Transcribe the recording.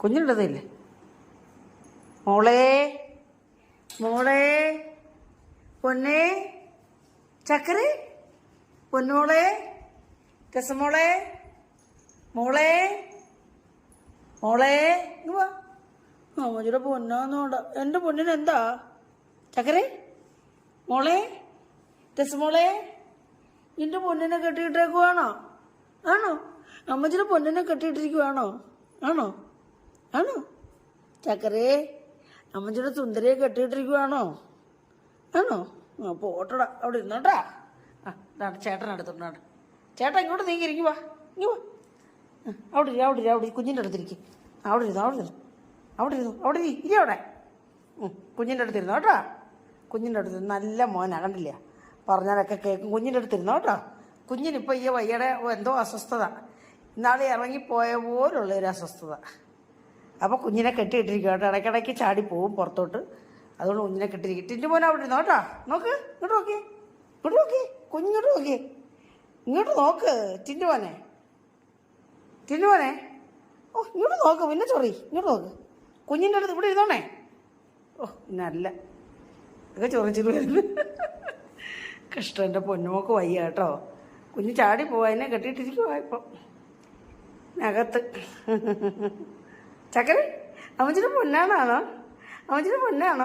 കുഞ്ഞിനുള്ളതില്ലേ? മോളെ മോളെ പൊന്നേ ചക്കരെ പൊന്നോളെ രസമോളെ മോളെ മോളെ വാ. അമ്മച്ചിയുടെ പൊന്നാന്നോണ്ട. എൻ്റെ പൊന്നിന് എന്താ ചക്കരെ? മോളെ രസമോളെ നിന്റെ പൊന്നിനെ കെട്ടിയിട്ടേക്കുവാണോ? ആണോ? അമ്മച്ചിയുടെ പൊന്നിനെ കെട്ടിയിട്ടിരിക്കുവാണോ? ആണോ? ആണോ ചക്കരേ? അമ്മച്ചിയുടെ സുന്ദരിയെ കെട്ടിയിട്ടിരിക്കുവാണോ? ആണോ? ആ പോട്ടടാ, അവിടെ ഇരുന്നോട്ടാ. ആ ഇതാണ് ചേട്ടൻ അടുത്തുണ്ടാണ്. ചേട്ടാ ഇങ്ങോട്ട് നീങ്ങിയിരിക്കുവാ. ഇങ്ങ് വാ. അവിടെ കുഞ്ഞിൻ്റെ അടുത്തിരിക്കും. അവിടെ ഇരി അവിടെ. കുഞ്ഞിൻ്റെ അടുത്തിരുന്നോ കേട്ടോ. കുഞ്ഞിൻ്റെ അടുത്ത് നല്ല മോനാ, കണ്ടില്ല? പറഞ്ഞാലൊക്കെ കേൾക്കും. കുഞ്ഞിൻ്റെ അടുത്തിരുന്നോ കേട്ടോ. കുഞ്ഞിനിപ്പോൾ ഈ വയ്യയുടെ എന്തോ അസ്വസ്ഥത, ഇന്നാളെ ഇറങ്ങിപ്പോയ പോലുള്ളൊരു അസ്വസ്ഥത. അപ്പോൾ കുഞ്ഞിനെ കെട്ടിയിട്ടിരിക്കും കേട്ടോ. ഇടയ്ക്കിടയ്ക്ക് ചാടിപ്പോവും പുറത്തോട്ട്. അതുകൊണ്ട് കുഞ്ഞിനെ കെട്ടിയിരിക്കും. ടിൻ്റെ മോനെ അവിടെ ഇരുന്നോ കേട്ടോ. നോക്ക്, ഇങ്ങോട്ട് നോക്കി, കുഞ്ഞിങ്ങോട്ട് നോക്കി, ഇങ്ങോട്ട് നോക്ക്. ടിൻ്റെ മോനെ ഓ ഇങ്ങോട്ട് നോക്ക്. പിന്നെ ചൊറി, ഇങ്ങോട്ട് നോക്ക്. കുഞ്ഞിൻ്റെ അടുത്ത് ഇവിടെ ഇരുന്നോണേ. ഓ പിന്നല്ല, ഇതൊക്കെ ചൊറിച്ചിട്ട് വരുന്നു. കഷ്ടം, എൻ്റെ പൊന്നുമോക്ക് വയ്യ കേട്ടോ. കുഞ്ഞ് ചാടി പോവാ, എന്നെ കെട്ടിയിട്ടിരിക്കുവാ ഇപ്പം അകത്ത്. ചക്കര അമ്മച്ചിയുടെ പൊന്നാണോ?